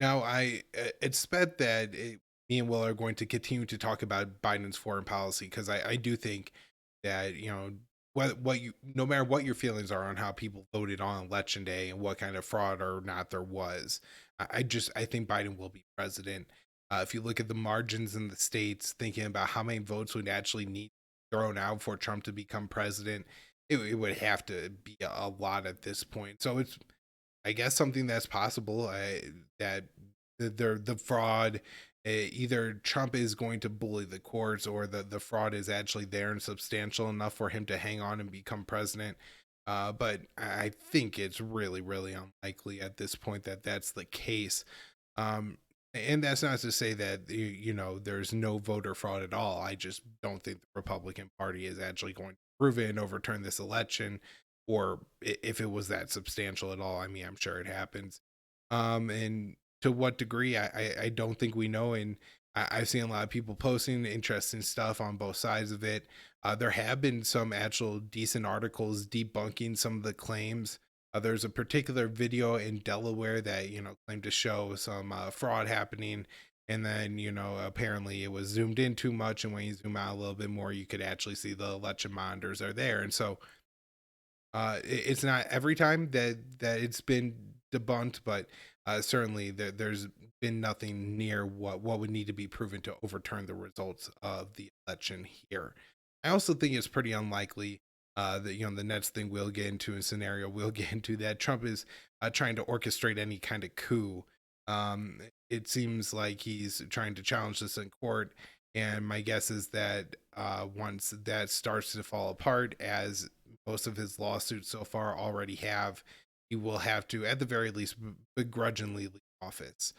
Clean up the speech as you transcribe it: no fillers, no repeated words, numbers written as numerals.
Now, I expect that me and Will are going to continue to talk about Biden's foreign policy because I do think that what you no matter what your feelings are on how people voted on election day and what kind of fraud or not there was, I think Biden will be president. If you look at the margins in the states, thinking about how many votes would actually need thrown out for Trump to become president, it would have to be a lot at this point. So it's I guess something that's possible. That the fraud, either Trump is going to bully the courts, or the fraud is actually there and substantial enough for him to hang on and become president. But I think it's really, really unlikely at this point that that's the case. Um, and that's not to say that there's no voter fraud at all. I just don't think the Republican Party is actually going to prove it and overturn this election, or if it was that substantial at all. I mean, I'm sure it happens. And to what degree, I don't think we know. And I've seen a lot of people posting interesting stuff on both sides of it. There have been some actual decent articles debunking some of the claims. There's a particular video in Delaware that claimed to show some fraud happening, and then apparently it was zoomed in too much, and when you zoom out a little bit more, you could actually see the election monitors are there, and so it's not every time that it's been debunked, but certainly there's been nothing near what would need to be proven to overturn the results of the election here. I also think it's pretty unlikely that the next thing we'll get into a scenario we'll get into that Trump is trying to orchestrate any kind of coup. It seems like he's trying to challenge this in court, and my guess is that once that starts to fall apart, as most of his lawsuits so far already have, he will have to, at the very least, begrudgingly leave office.